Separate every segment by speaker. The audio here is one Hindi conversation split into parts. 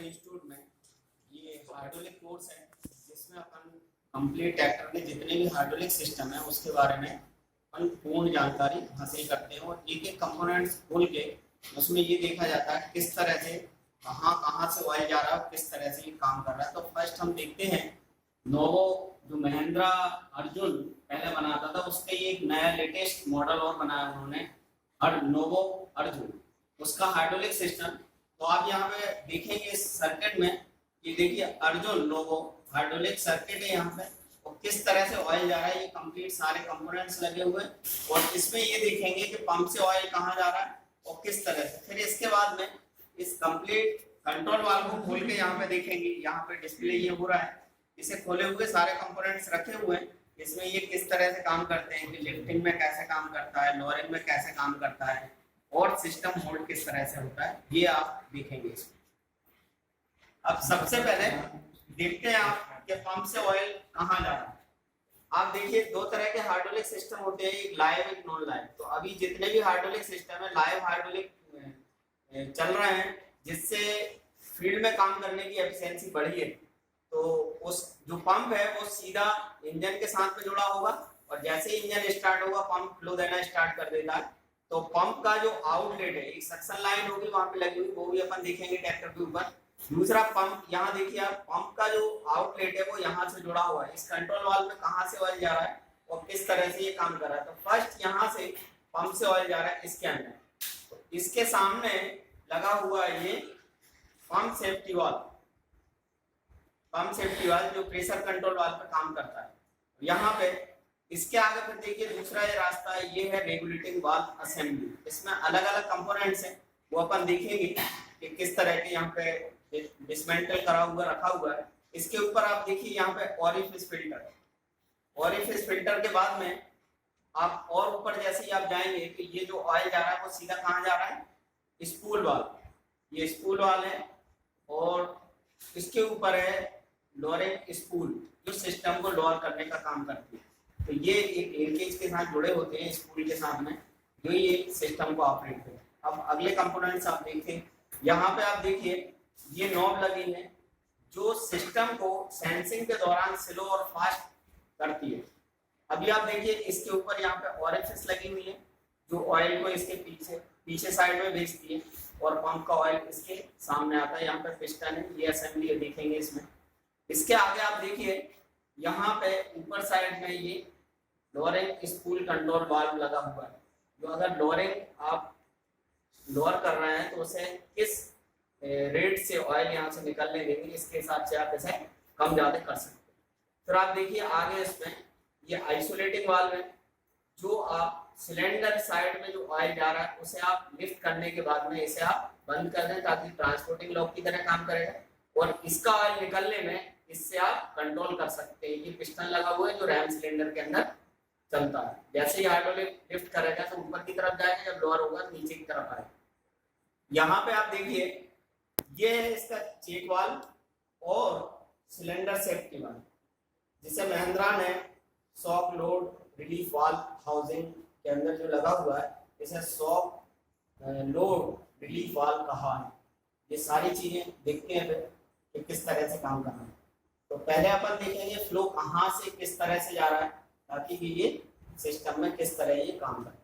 Speaker 1: इंस्टीट्यूट में ये हाइड्रोलिक कोर्स है जिसमें अपन कंप्लीट ट्रैक्टर के जितने भी हाइड्रोलिक सिस्टम है उसके बारे में अपन पूर्ण जानकारी हासिल करते हैं और एक एक कंपोनेंट्स खोल के उसमें ये देखा जाता है किस तरह से कहाँ से ऑयल जा रहा है, किस तरह से ये काम कर रहा है। तो फर्स्ट हम देखते हैं नोवो जो महिंद्रा अर्जुन पहले बनाता था उसका ये एक नया लेटेस्ट मॉडल और बनाया उन्होंने नोवो अर्जुन, उसका हाइड्रोलिक सिस्टम। तो आप यहाँ पे देखेंगे इस सर्किट में, ये देखिए अर्जुन नोवो हाइड्रोलिक सर्किट है यहाँ पे, और किस तरह से ऑयल जा रहा है, ये कंप्लीट सारे कंपोनेंट्स लगे हुए हैं। और इसमें ये देखेंगे कि पंप से ऑयल कहाँ जा रहा है और किस तरह से। फिर इसके बाद में इस कंप्लीट कंट्रोल वाल्व को खोल के यहाँ पे देखेंगे, यहाँ पे डिस्प्ले ये हो रहा है, इसे खोले हुए सारे कंपोनेंट्स रखे हुए हैं। इसमें ये किस तरह से काम करते हैं कि लिफ्टिंग में कैसे काम करता है, लोअरिंग में कैसे काम करता है और सिस्टम होल्ड किस तरह से होता है, ये आप देखेंगे इसमें। अब सबसे पहले देखते हैं आप कि पंप से ऑयल कहाँ जा रहा है। आप देखिए दो तरह के हाइड्रोलिक सिस्टम होते हैं, एक लाइव एक नॉन लाइव। तो अभी जितने भी हाइड्रोलिक सिस्टम है लाइव हाइड्रोलिक चल रहे हैं जिससे फील्ड में काम करने की एफिशिएंसी बढ़ी है। तो उस जो पंप है वो सीधा इंजन के साथ में जुड़ा होगा और जैसे ही इंजन स्टार्ट होगा पंप फ्लो देना स्टार्ट कर देता है। तो पंप का जो आउटलेट है एक सक्शन लाइन होगी वहां पे लगी हुई, वो भी अपन देखेंगे ट्रैक्टर के ऊपर। दूसरा पंप, यहाँ देखिए आप पंप का जो आउटलेट है वो यहाँ से जुड़ा हुआ है। इस कंट्रोल वाल्व में कहाँ से ऑयल जा रहा है और किस तरह से ये काम कर रहा है। तो फर्स्ट यहाँ से पंप से ऑयल जा रहा है इसके अंदर, तो इसके सामने लगा हुआ है ये pump safety valve. Pump safety valve जो प्रेशर कंट्रोल वाल्व पे काम करता है। यहाँ पे इसके आगे फिर देखिए दूसरा ये रास्ता है, ये है रेगुलेटिंग वाल्व असेंबली। इसमें अलग अलग कंपोनेंट्स हैं, वो अपन देखेंगे कि किस तरह के यहाँ पे डिसमेंटल करा हुआ रखा हुआ है। इसके ऊपर आप देखिए यहाँ पे ऑरिफिस फिल्टर, ऑरिफिस फिल्टर के बाद में आप और ऊपर जैसे ही आप जाएंगे कि ये जो ऑयल जा रहा है वो सीधा कहाँ जा रहा है, स्पूल वाल्व। ये स्पूल वाल्व है और इसके ऊपर है लोअरिंग स्पूल जो सिस्टम को लोअर करने का काम करती है। तो ये एक लिंकेज के साथ जुड़े होते हैं स्पूल के साथ में, जो ये सिस्टम को ऑपरेट करे। अब अगले कंपोनेंट्स आप देखें, यहाँ पे आप देखिए ये नॉब लगी है जो सिस्टम को सेंसिंग के दौरान स्लो और फास्ट करती है। अभी आप देखिए इसके ऊपर यहाँ पे ऑरिफिस लगी हुई है जो ऑयल को इसके पीछे साइड में भेजती है और पंप का ऑयल इसके सामने आता है। यहाँ पे पिस्टन है, ये असेंबली है, देखेंगे इसमें। इसके आगे आप देखिए यहाँ पे ऊपर साइड में ये लोअरिंग स्पूल कंट्रोल वाल्व लगा हुआ है, जो अगर लोअरिंग आप लोअर कर रहे हैं तो उसे किस रेट से ऑयल यहाँ से निकलने देंगे, इसके हिसाब से आप इसे कम ज्यादा कर सकते हैं। फिर आप देखिए आगे इसमें ये आइसोलेटिंग वाल्व है, जो आप सिलेंडर साइड में जो ऑयल जा रहा है उसे आप लिफ्ट करने के बाद में इसे आप बंद कर दें ताकि ट्रांसपोर्टिंग लॉक की तरह काम करेगा और इसका ऑयल निकलने में इससे आप कंट्रोल कर सकते हैं। ये पिस्टन लगा हुआ है जो रैम सिलेंडर के अंदर चलता है। जैसे ही हाइड्रोलिक लिफ्ट करेगा तो ऊपर की तरफ जाएगा, जब लोअर होगा तो नीचे की तरफ आएगा। यहाँ पे आप देखिए ये है इसका चेक वाल्व और सिलेंडर सेफ्टी वाल्व, जिसे महिंद्रा ने shock load relief valve housing के अंदर जो लगा हुआ है इसे शॉक लोड रिलीफ वाल्व कहा है। ये सारी चीजें देखते हैं फिर कि किस तरह से काम करना है। तो पहले अपन देखेंगे फ्लो कहाँ से किस तरह से जा रहा है ताकि कि ये सिस्टम में किस तरह ये काम करे।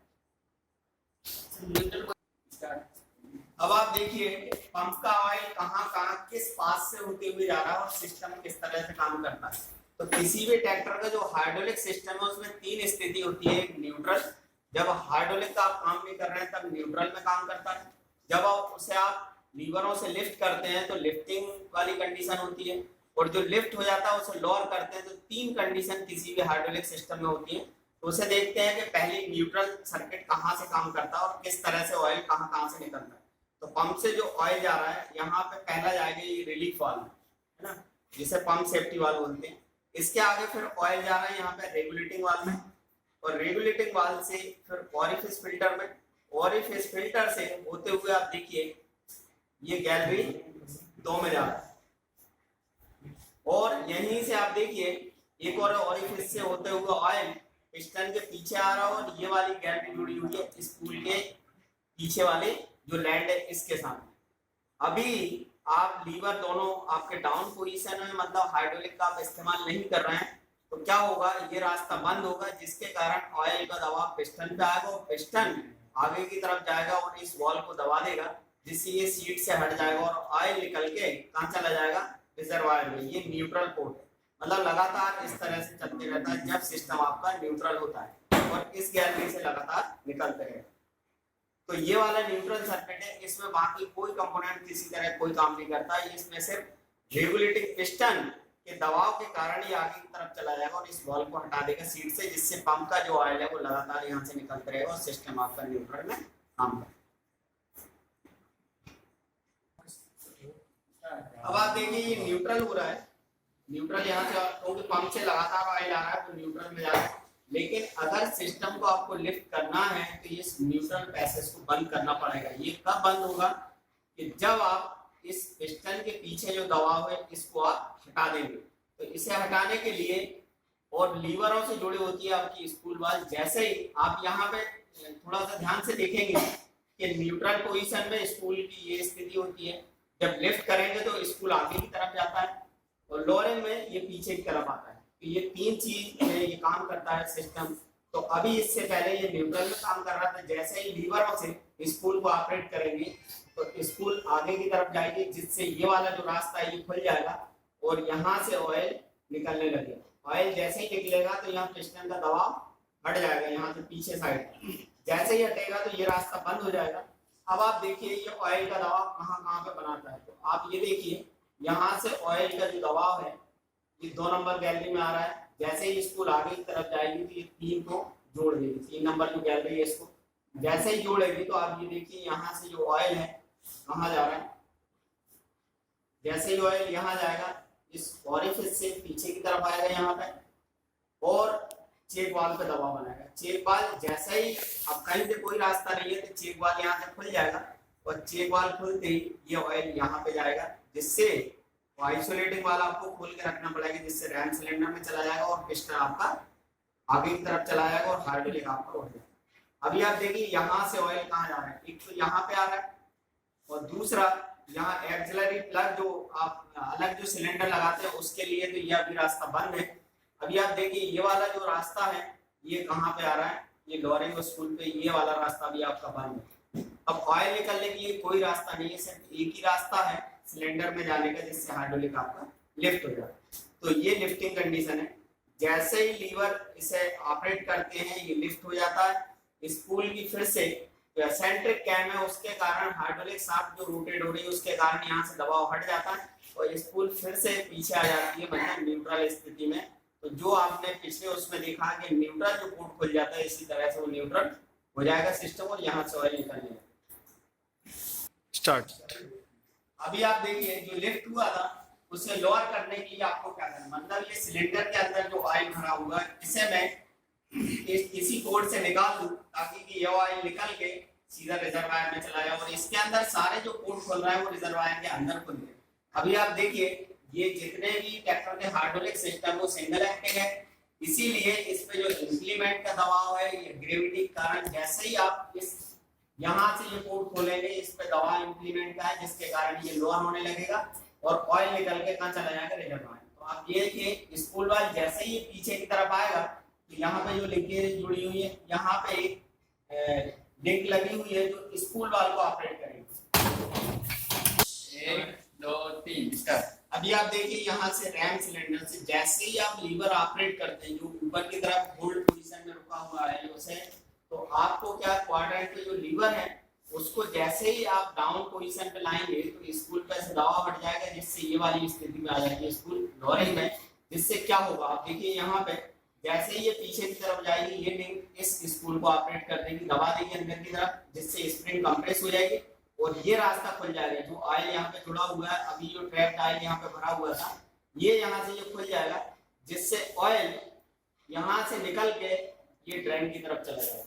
Speaker 1: अब आप देखिए पंप का ऑयल कहाँ किस पास से होते हुए जा रहा है और सिस्टम किस तरह से काम करता है। तो किसी भी ट्रैक्टर का जो हाइड्रोलिक सिस्टम है उसमें तीन स्थिति होती है। एक न्यूट्रल, जब हाइड्रोलिक का आप काम नहीं कर रहे हैं तब न्यूट्रल में काम करता है। जब उसे आप लीवरों से लिफ्ट करते हैं तो लिफ्टिंग वाली कंडीशन होती है, और जो लिफ्ट हो जाता है उसे लोअर करते हैं। तो तीन कंडीशन किसी भी हाइड्रोलिक सिस्टम में होती है। तो उसे देखते हैं कि पहले न्यूट्रल सर्किट कहाँ से काम करता है और किस तरह से ऑयल कहाँ से निकलता है। तो पंप से जो ऑयल जा रहा है यहाँ पे पहला जाएगा ये रिलीफ वाल्व है ना, जिसे पंप सेफ्टी वाल्व बोलते हैं। इसके आगे फिर ऑयल जा रहा है यहाँ पे रेगुलेटिंग वाल्व में, और रेगुलेटिंग वाल्व से फिर ऑरिफिस फिल्टर में, ऑरिफिस फिल्टर से होते हुए आप देखिए ये गैलरी 2 में जा रहा है, और यहीं से आप देखिए एक और ऑरिफिस से होते हुए ऑयल पिस्टन के पीछे आ रहा है और ये वाली गैलरी जुड़ी हुई है स्पूल के पीछे वाले जो लैंड है इसके सामने। अभी आप लीवर दोनों आपके डाउन पोजीशन में, मतलब हाइड्रोलिक का आप इस्तेमाल नहीं कर रहे हैं, तो क्या होगा, ये रास्ता बंद होगा, जिसके कारण ऑयल का दबाव पिस्टन पे आएगा और पिस्टन आगे की तरफ जाएगा और इस वॉल को दबा देगा, जिससे ये सीट से हट जाएगा और ऑयल निकल के कहाँ चला जाएगा, रिजर्वायर में। ये न्यूट्रल पोर्ट है, मतलब लगातार इस तरह से चलते रहता है जब सिस्टम आपका न्यूट्रल होता है और इस गैलरी से लगातार निकलते रहेगा। तो ये वाला न्यूट्रल सर्किट है, इसमें बाकी कोई कंपोनेंट किसी तरह कोई काम नहीं करता, इसमें सिर्फ रेगुलेटिंग पिस्टन के दबाव के कारण ही आगे की तरफ चला जाएगा और इस बॉल को हटा देगा सीट से, जिससे पंप का जो ऑयल है वो लगातार यहाँ से निकलते रहेगा और सिस्टम आपका न्यूट्रल में काम करेगा। अब आप देखिए ये न्यूट्रल हो रहा है, न्यूट्रल यहाँ से, क्योंकि पंप से लगातार ऑयल आ रहा है तो न्यूट्रल में जा रहा है। लेकिन अगर सिस्टम को आपको लिफ्ट करना है तो ये न्यूट्रल पैसेज को बंद करना पड़ेगा। ये कब बंद होगा, कि जब आप इस पिस्टन के पीछे जो दबाव है इसको आप हटा देंगे। तो इसे हटाने के लिए, और लीवरों से जुड़ी होती है आपकी स्पूल वाल, जैसे ही आप यहाँ पे थोड़ा सा ध्यान से देखेंगे कि न्यूट्रल पोजीशन में स्पूल की ये स्थिति होती है, जब लिफ्ट करेंगे तो स्पूल आगे की तरफ जाता है और लोअरिंग में ये पीछे की तरफ आता है। तो ये तीन चीज में ये काम करता है सिस्टम। तो अभी इससे पहले ये न्यूट्रल में काम कर रहा था, जैसे ही लीवरों से स्पूल को ऑपरेट करेंगे तो स्पूल आगे की तरफ जाएगी, जिससे ये वाला जो रास्ता है ये खुल जाएगा और यहाँ से ऑयल निकलने लगेगा। ऑयल जैसे ही निकलेगा तो यहाँ पिस्टन का दबाव हट जाएगा, यहाँ से पीछे साइड जैसे ही हटेगा तो ये रास्ता बंद हो जाएगा। अब आप देखिए ये ऑयल का दबाव कहाँ कहाँ पे बनाता है, तो आप ये देखिए यहाँ से ऑयल का जो दबाव है ये 2 नंबर गैलरी में आ रहा है। जैसे ही स्पूल आगे की तरफ जाएगी तो ये 3 को जोड़ देगी, 3 नंबर जो गैलरी है इसको जैसे ही जोड़ेगी तो आप ये देखिए यहाँ से जो ऑयल है कहाँ जा रहा है, जैसे ही ऑयल यहाँ जाएगा इस ओरिफिस से पीछे की तरफ आएगा यहाँ पे और चेक वाल्व पे दबाव बनाएगा। चेक वाल्व जैसे ही, अब कहीं से कोई रास्ता नहीं है तो चेक वाल्व यहाँ से खुल जाएगा और चेक वाल्व खुलते ही ये ऑयल यहाँ पे जाएगा, जिससे आइसोलेटिंग वाला आपको खोल के रखना पड़ेगा, जिससे रैम सिलेंडर में चला जाएगा और पिस्टन आपका आगे की तरफ चला जाएगा और हाइड्रोलिक आपका उठ जाएगा। अभी आप देखिए यहाँ से ऑयल कहाँ जा रहा है, एक तो यहाँ पे आ रहा है और दूसरा यहाँ एक्सिलरी प्लग जो आप अलग जो सिलेंडर लगाते हैं उसके लिए, तो ये अभी रास्ता बंद है। अभी आप देखिए ये वाला जो रास्ता है ये कहाँ पे आ रहा है, ये लोअरिंग स्पूल पे ये वाला रास्ता भी आपका बंद है। अब ऑयल निकलने के लिए कोई रास्ता नहीं है, सिर्फ एक ही रास्ता है सिलेंडर में जाने का, जिससे हाइड्रोलिक आपका लिफ्ट हो जाता है। तो ये लिफ्टिंग कंडीशन है, जैसे ही लीवर इसे ऑपरेट करते हैं ये लिफ्ट हो जाता है। स्पूल की फिर से जो सेंट्रिक कैम है उसके कारण हाइड्रोलिक शाफ्ट जो रोटेट हो रही है उसके कारण यहाँ से दबाव हट जाता है और स्पूल फिर से पीछे आ जाती है, मतलब न्यूट्रल स्थिति में। तो जो आपने पिछले उसमें देखा कि न्यूट्रल जो पोर्ट खुल जाता है, इसी तरह से वो न्यूट्रल हो जाएगा सिस्टम और यहाँ से ऑयल निकलने
Speaker 2: स्टार्ट।
Speaker 1: अभी आप देखिए जो लिफ्ट हुआ था उसे लोअर करने के लिए आपको क्या करना, मतलब ये सिलेंडर के अंदर जो ऑयल भरा हुआ है इसे मैं इसी कोड से निकाल दूं ताकि कि ये ऑयल निकल के सीधा रिजर्वायर में चला जाए और इसके अंदर सारे जो पोर्ट खोल रहा है वो रिजर्वायर के अंदर खुल जाए। अभी आप देखिए ये जितने भी ट्रैक्टर के हाइड्रोलिक सिस्टम वो सिंगल एक्टिंग है, इसीलिए इस पे जो इंप्लीमेंट का दबाव है ये ग्रेविटी के कारण, जैसे ही आप इस यहाँ से ये पोर्ट खोलेंगे इस पे दबाव इंप्लीमेंट का है, जिसके कारण ये लोअर होने लगेगा और ऑयल निकल के कहाँ चला जाएगा, रिजर्वायर। तो आप ये देखिए स्पूल वाल जैसे ही पीछे की तरफ आएगा तो यहाँ पे जो लिंकेज जुड़ी हुई है, यहाँ पे एक लिंक लगी हुई है जो स्पूल वाल को ऑपरेट करेगी।
Speaker 2: 1 2 3 स्टार्ट।
Speaker 1: अभी आप देखिए यहाँ से रैम सिलेंडर से जैसे ही आप लीवर ऑपरेट करते हैं जो ऊपर की तरफ होल्ड पोजीशन में रुका हुआ है उसे, तो आपको क्या क्वाड्रेंट पे जो लीवर है उसको जैसे ही आप डाउन पोजीशन पे लाएंगे तो स्पूल पे से दबाव हट जाएगा, जिससे ये वाली स्थिति में आ जाएगी स्पूल लोअरिंग में। जिससे क्या होगा, आप देखिए यहाँ पे जैसे ही ये पीछे की तरफ जाएगी ये लिंक इस स्पूल को ऑपरेट कर देगी, दबा देगी अंदर की तरफ, जिससे स्प्रिंग कंप्रेस हो जाएगी और ये रास्ता खुल जाएगा। जो ऑयल यहाँ पे जुड़ा हुआ है, अभी जो ट्रैप्ड ऑयल यहाँ पे भरा हुआ था ये यहाँ से ये खुल जाएगा, जिससे ऑयल यहाँ से निकल के ये ड्रेन की तरफ चला जाएगा,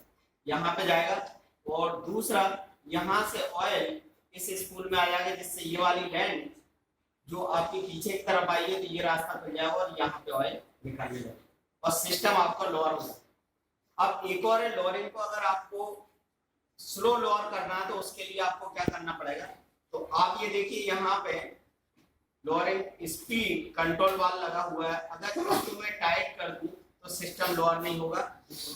Speaker 1: यहाँ पे जाएगा। और दूसरा यहाँ से ऑयल इस स्पूल में आ जाएगा, जिससे ये वाली लैंड जो आपके पीछे की तरफ आई है तो ये रास्ता खुल जाएगा और यहाँ पे ऑयल निकालने जाएगा और सिस्टम आपका लोअर होगा। अब एक और है लोअरिंग को अगर आपको स्लो लोअर करना है तो उसके लिए आपको क्या करना पड़ेगा, तो आप ये देखिए यहाँ पे लोअरिंग स्पीड कंट्रोल वाल लगा हुआ है। अगर इसको मैं टाइट कर दूं तो सिस्टम लोअर नहीं होगा,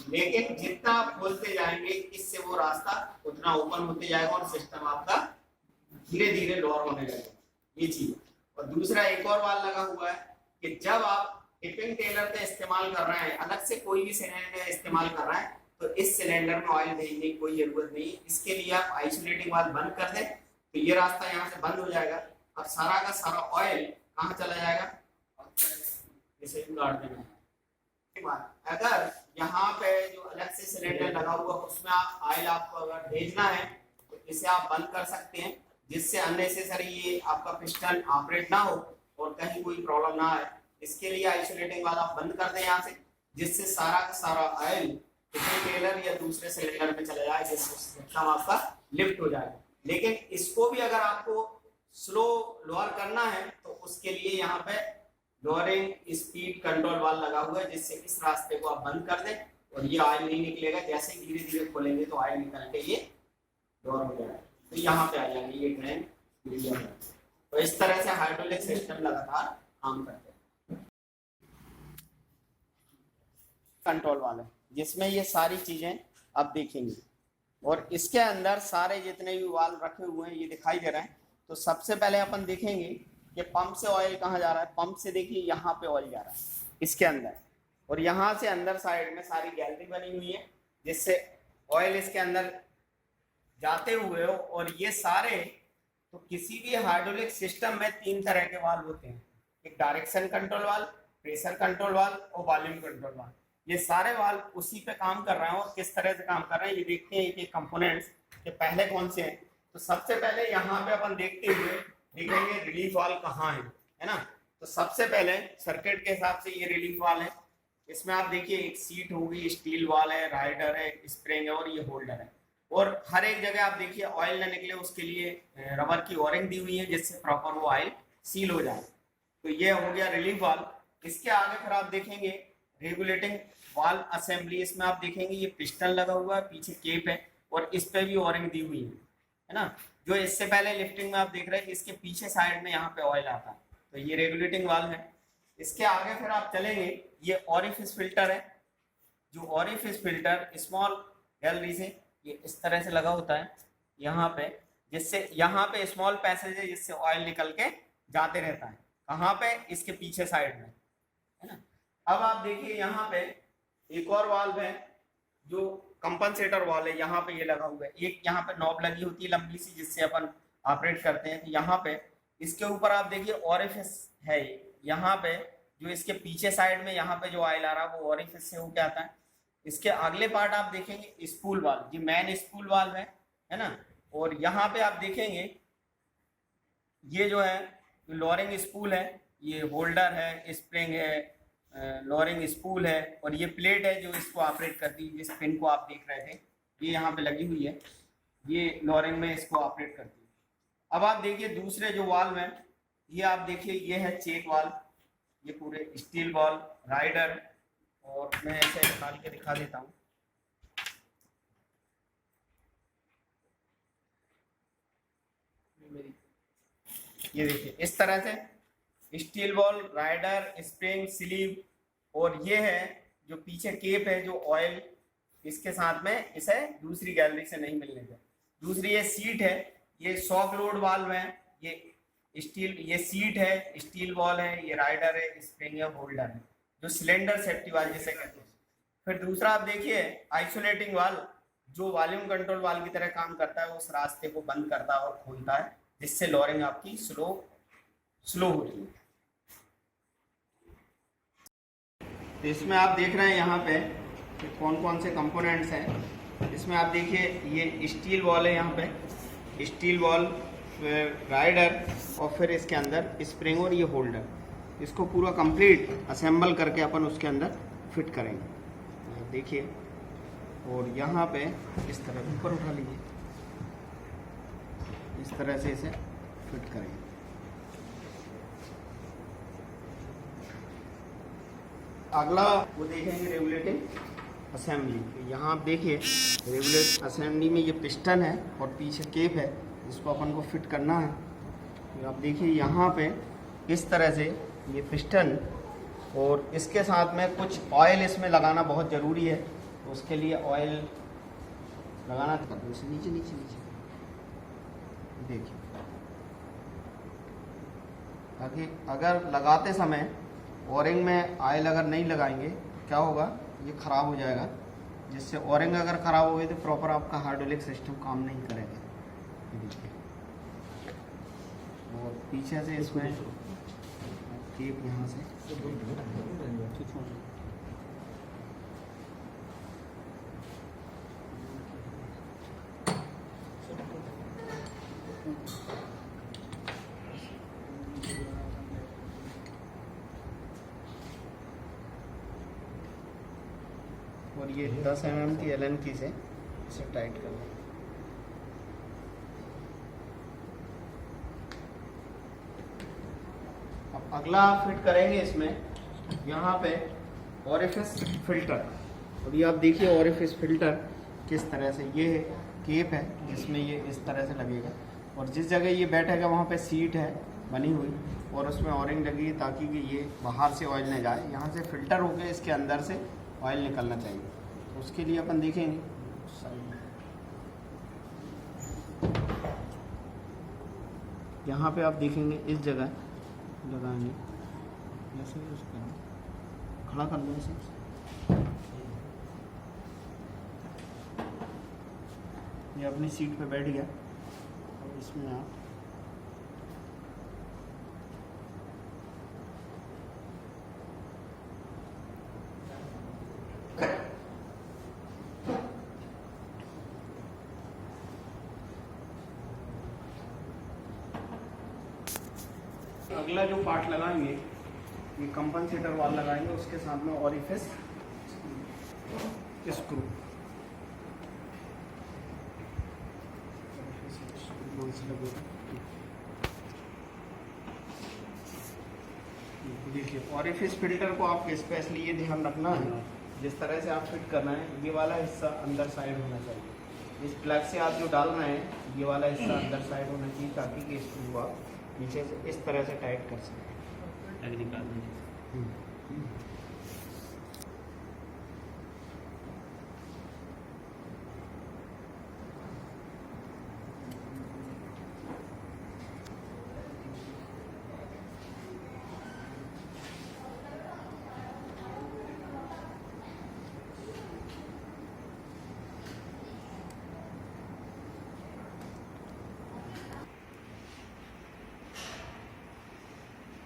Speaker 1: लेकिन जितना आप खोलते जाएंगे इससे वो रास्ता उतना ओपन होते जाएगा और सिस्टम आपका धीरे धीरे लोअर होने लगेगा, ये चीज। और दूसरा एक और वाल लगा हुआ है कि जब आप टिपिंग टेलर का इस्तेमाल कर रहे हैं, अलग से कोई भी सिलेंडर इस्तेमाल कर रहे हैं, तो इस सिलेंडर में ऑयल भेजने की कोई जरूरत नहीं। इसके लिए आप आइसोलेटिंग वाल्व बंद कर दें तो ये रास्ता यहाँ से बंद हो जाएगा और सारा का सारा ऑयल कहाँ चला जाएगा, इसे काट देना है। अगर यहाँ पे जो अलग से सिलेंडर लगा हुआ उसमें आप ऑयल आपको अगर भेजना है तो इसे आप बंद कर सकते हैं, जिससे अननेसेसरी ये आपका पिस्टन ऑपरेट ना हो और कहीं कोई प्रॉब्लम ना आए। इसके लिए आइसोलेटिंग वाला आप बंद कर दें यहाँ से, जिससे सारा का सारा ऑयल टेलर या दूसरे सिलेंडर में चला जाए, जिससे सिस्टम आपका लिफ्ट हो जाए। लेकिन इसको भी अगर आपको स्लो लोअर करना है तो उसके लिए यहाँ पे लोअरिंग स्पीड कंट्रोल वाल लगा हुआ है, जिससे इस रास्ते को आप बंद कर दें और ये ऑयल नहीं निकलेगा। जैसे ही धीरे धीरे खोलेंगे तो ऑयल निकल के ये लोअर हो जाएगा, तो यहाँ पे आ जाएंगे ये ट्रेन। तो इस तरह से हाइड्रोलिक सिस्टम लगातार काम करते हैं। कंट्रोल वाले जिसमें ये सारी चीजें आप देखेंगे और इसके अंदर सारे जितने भी वाल्व रखे हुए हैं ये दिखाई दे रहे हैं। तो सबसे पहले अपन देखेंगे कि पंप से ऑयल कहाँ जा रहा है। पंप से देखिए यहाँ पे ऑयल जा रहा है इसके अंदर, और यहाँ से अंदर साइड में सारी गैलरी बनी हुई है जिससे ऑयल इसके अंदर जाते हुए हो। और ये सारे, तो किसी भी हाइड्रोलिक सिस्टम में 3 तरह के वाल्व होते हैं, एक direction control valve, pressure control valve और वॉल्यूम कंट्रोल वाल्व। ये सारे वाल्व उसी पे काम कर रहे हैं और किस तरह से काम कर रहे हैं ये देखते हैं एक कंपोनेंट्स के पहले कौन से हैं। तो सबसे पहले यहाँ पे अपन देखते हुए देखेंगे रिलीफ वाल्व कहाँ है ना। तो सबसे पहले सर्किट के हिसाब से ये रिलीफ वाल्व है। इसमें आप देखिए एक सीट होगी, स्टील वाल है, राइडर है, स्प्रिंग है और ये होल्डर है। और हर एक जगह आप देखिए ऑयल ना निकले उसके लिए रबर की ओरिंग दी हुई है जिससे प्रॉपर वो ऑयल सील हो जाए। तो ये हो गया रिलीफ वाल्व। इसके आगे फिर आप देखेंगे रेगुलेटिंग वाल्व असेंबली। इसमें आप देखेंगे ये पिस्टन लगा हुआ है, पीछे केप है और इस पे भी ओरिंग दी हुई है ना। जो इससे पहले लिफ्टिंग में आप देख रहे हैं इसके पीछे साइड में यहाँ पे ऑयल आता है, तो ये रेगुलेटिंग वाल्व है। इसके आगे फिर आप चलेंगे, ये ऑरिफिस फिल्टर है। जो ऑरिफिस फिल्टर स्मॉल गैलरी से ये इस तरह से लगा होता है यहाँ पे, जिससे यहाँ पे स्मॉल पैसेज है जिससे ऑयल निकल के जाते रहता है। कहाँ पे, इसके पीछे साइड में, है ना। अब आप देखिए यहाँ पे एक और वाल्व है जो कंपनसेटर वाल है, यहाँ पे ये लगा हुआ है। एक यहाँ पे नॉब लगी होती है लंबी सी जिससे अपन ऑपरेट करते हैं। तो यहाँ पे इसके ऊपर आप देखिए ऑरिफिस है यहाँ पे, जो इसके पीछे साइड में यहाँ पे जो ऑयल आ रहा है वो ऑरिफिस से होके आता है। इसके अगले पार्ट आप देखेंगे स्पूल वाल्व, ये मेन स्पूल वाल्व है ना। और यहाँ पे आप देखेंगे ये जो है लोअरिंग स्पूल है, ये होल्डर है, स्प्रिंग है, लोअरिंग स्पूल है और ये प्लेट है जो इसको ऑपरेट करती है। जिस पिन को आप देख रहे थे ये यहाँ पे लगी हुई है, ये लोअरिंग में इसको ऑपरेट करती है। अब आप देखिए दूसरे जो वाल्व हैं, ये आप देखिए ये है चेक वाल्व, ये पूरे स्टील बॉल राइडर, और मैं ऐसे निकाल के दिखा देता हूँ। ये देखिए इस तरह से steel ball, rider, spring, sleeve, और ये है जो पीछे केप है जो ऑयल इसके साथ में इसे दूसरी गैलरी से नहीं मिलने दे। दूसरी ये सीट है, ये शॉक लोड वाल्व है, ये स्टील, ये सीट है, स्टील बॉल है, ये राइडर है, स्प्रिंग है, होल्डर है, जो सिलेंडर सेफ्टी वाल्व जिसे कहते हैं। फिर दूसरा आप देखिए आइसोलेटिंग वाल्व, जो वॉल्यूम कंट्रोल वाल्व की तरह काम करता है, उस रास्ते को बंद करता है और खोलता है जिससे लोअरिंग आपकी स्लो होती है। तो इसमें आप देख रहे हैं यहाँ पे कि कौन कौन से कंपोनेंट्स हैं। इसमें आप देखिए ये स्टील बॉल है, यहाँ पे स्टील बॉल, राइडर और फिर इसके अंदर स्प्रिंग और ये होल्डर। इसको पूरा कंप्लीट असेंबल करके अपन उसके अंदर फिट करेंगे। देखिए, और यहाँ पे इस तरह ऊपर उठा लीजिए, इस तरह से इसे फिट करेंगे। अगला वो देखेंगे रेगुलेटिंग असेंबली। यहाँ आप देखिए रेगुलेट असेंबली में ये पिस्टन है और पीछे केप है इसको अपन को फिट करना है। तो आप देखिए यहाँ पे इस तरह से ये पिस्टन, और इसके साथ में कुछ ऑयल इसमें लगाना बहुत ज़रूरी है। तो उसके लिए ऑयल लगाना था, नीचे नीचे नीचे नीचे देखिए, ताकि अगर लगाते समय ओरिंग में ऑयल अगर नहीं लगाएंगे तो क्या होगा, ये ख़राब हो जाएगा। जिससे ओरिंग अगर ख़राब हो गई तो प्रॉपर आपका हाइड्रोलिक सिस्टम काम नहीं करेगा। ये देखिए, और पीछे से इसमें टेप यहाँ से और ये 10 mm की एलन की से इसे टाइट कर लें। अब अगला फिट करेंगे इसमें यहाँ पे ओरिफिस फिल्टर। और ये आप देखिए ओरिफिस फिल्टर किस तरह से, ये केप है जिसमें ये इस तरह से लगेगा, और जिस जगह ये बैठेगा वहाँ पे सीट है बनी हुई, और उसमें ओरिंग लगी है ताकि कि ये बाहर से ऑयल न जाए, यहाँ से फिल्टर होकर इसके अंदर से ऑयल निकलना चाहिए। तो उसके लिए अपन देखेंगे यहाँ पे आप देखेंगे इस जगह लगाएंगे, जैसे उसका खड़ा कर लो ऐसे। ये अपनी सीट पे बैठ गया, और इसमें आप अगला जो पार्ट लगाएंगे ये कंपनसेटर वाल लगाएंगे, उसके साथ में ओरिफिस स्क्रू। देखिए ओरिफिस फिल्टर को आप स्पेशली ये ध्यान रखना है, जिस तरह से आप फिट करना है, ये वाला हिस्सा अंदर साइड होना चाहिए। इस प्लग से आप जो डाल रहे हैं ये वाला हिस्सा अंदर साइड होना चाहिए, ताकि कि स्क्रू आप नीचे से इस तरह से टाइट कर सकें।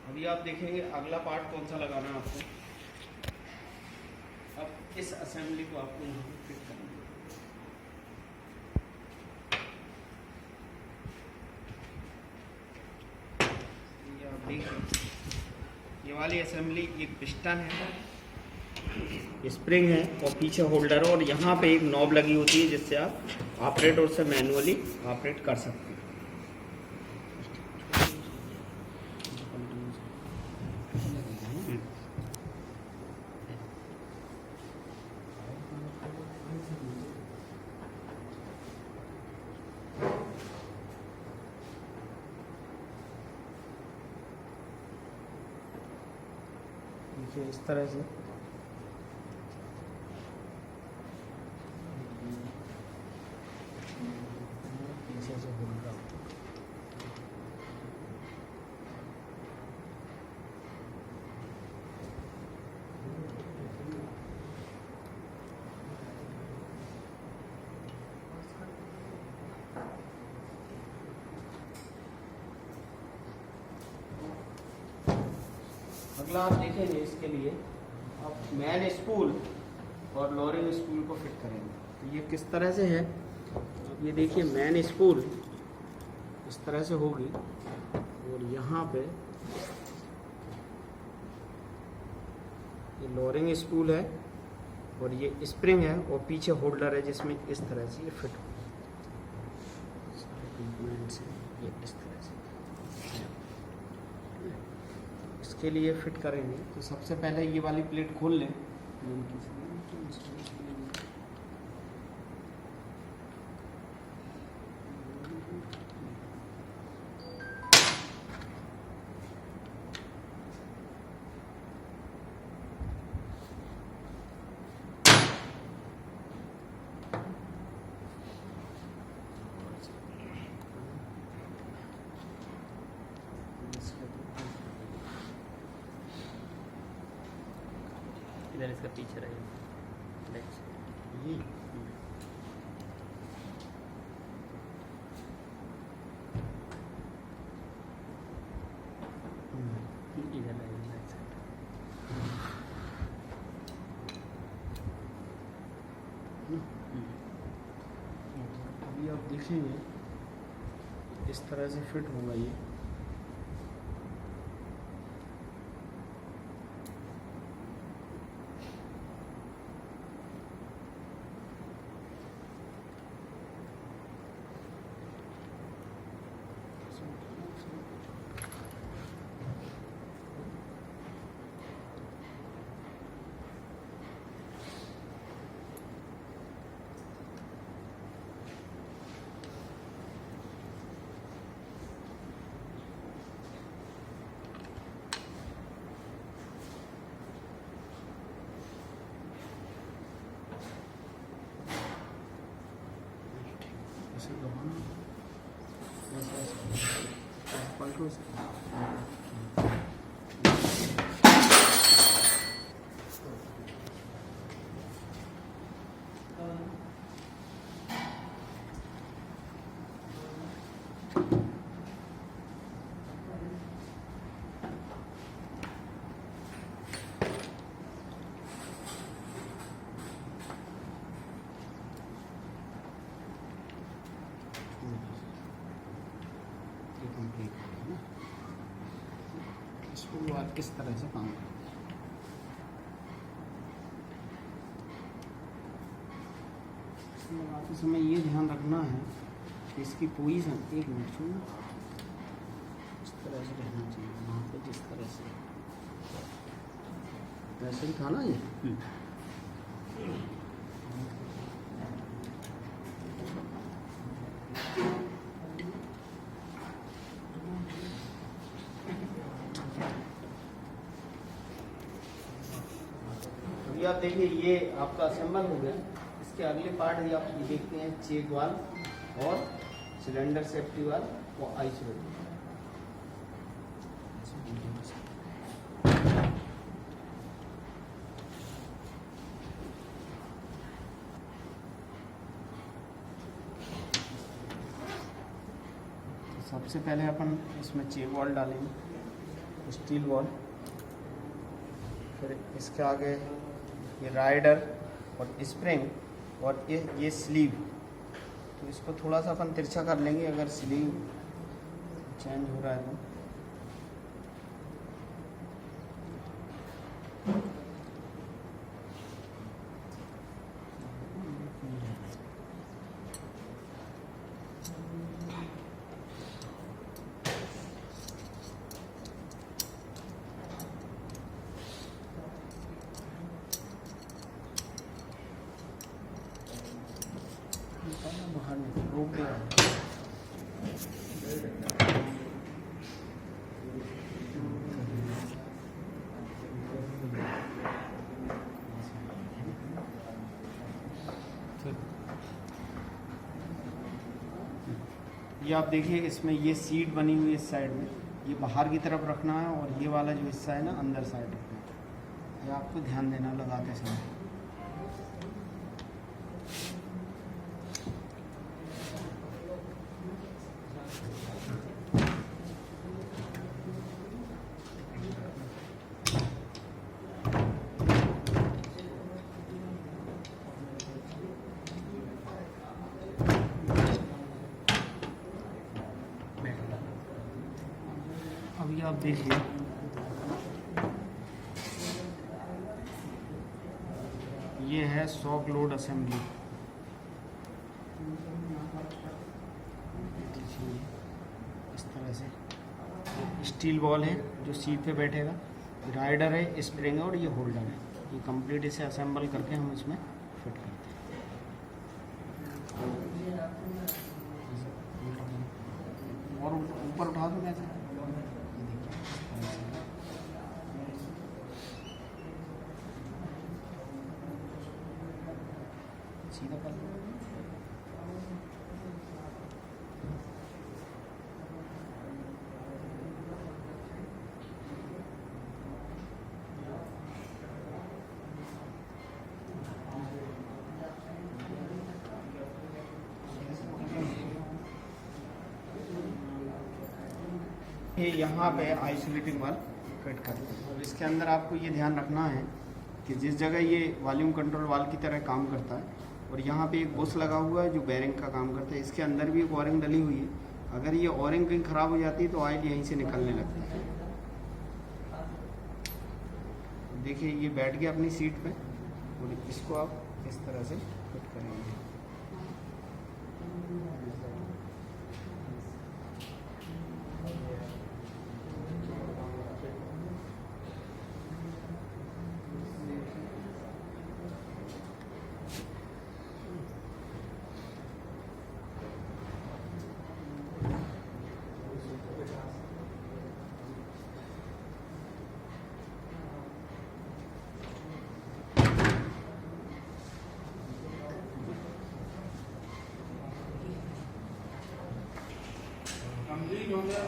Speaker 1: अभी आप देखेंगे अगला पार्ट कौन सा लगाना है आपको। अब इस असेंबली को आपको यहाँ पे फिट करना है। ये आप देखिए, ये वाली असेंबली एक पिस्टन है, स्प्रिंग है, और पीछे होल्डर है, और यहाँ पे एक नॉब लगी होती है जिससे आप ऑपरेटर से मैनुअली ऑपरेट कर सकते हैं। इस तरह से पीछे से घूम रहा हूँ। अगला आप देखेंगे, इसके लिए आप मैन स्पूल और लोअरिंग स्पूल को फिट करेंगे। तो ये किस तरह से है, अब ये देखिए मैन स्पूल इस तरह से होगी, और यहाँ पे ये लोअरिंग स्पूल है, और ये स्प्रिंग है, और पीछे होल्डर है जिसमें इस तरह से ये फिट हो, ये इस तरह से। इसके लिए फिट करेंगे तो सबसे पहले ये वाली प्लेट खोल लें।
Speaker 3: इधर इसका पीछे रहेगा बैक साइड।
Speaker 4: ये
Speaker 3: इधर रहेगा बैक साइड।
Speaker 4: अभी आप देखेंगे इस तरह से फिट होगा ये। ऐसे दबाना, ऐसे पलटो से। कंप्लीट है ना। इसको बाद किस तरह से काम करें। इसको लगाते समय ये ध्यान रखना है कि इसकी पोजीशन, एक मिनट सुनो, इस तरह से रहना चाहिए वहाँ पे, जिस तरह से वैसे ही था ना ये। अभी आप देखिए ये आपका असेंबल हो गया। इसके अगले पार्ट ये आप ये देखते हैं, चेक वाल्व और सिलेंडर सेफ्टी वाल्व और आइसोलेटर। सबसे पहले अपन इसमें चेक वाल्व डालेंगे, स्टील वाल्व, फिर इसके आगे ये राइडर और स्प्रिंग और ये स्लीव। तो इसको थोड़ा सा अपन तिरछा कर लेंगे अगर स्लीव चेंज हो रहा है तो। बाहर रोक दिया। ये आप देखिए इसमें ये सीट बनी हुई है इस साइड में, ये बाहर की तरफ रखना है और ये वाला जो हिस्सा है ना अंदर साइड रखना है। ये आपको ध्यान देना लगाते समय। अभी आप देखिए ये है शॉक लोड असेंबली। देखिए इस तरह से स्टील बॉल है जो सीट पे बैठेगा, राइडर है, स्प्रिंग है और ये होल्डर है। ये कंप्लीट इसे असेंबल करके हम इसमें फिट करते हैं। और ऊपर उठा दो कैसे, सीधा कर लो। देखिए यहाँ पे आइसोलेटिंग वाल्व फिट कर दें। अब इसके अंदर आपको ये ध्यान रखना है कि जिस जगह ये वॉल्यूम कंट्रोल वाल्व की तरह काम करता है और यहाँ पे एक बुश लगा हुआ है जो बेरिंग का काम करता है, इसके अंदर भी एक ओरिंग डली हुई है। अगर ये ओरिंग कहीं ख़राब हो जाती है तो ऑयल यहीं से निकलने लगता है। देखिए ये बैठ गया अपनी सीट पे और इसको आप इस तरह से फिट करेंगे।
Speaker 2: कंप्लीट हो गया।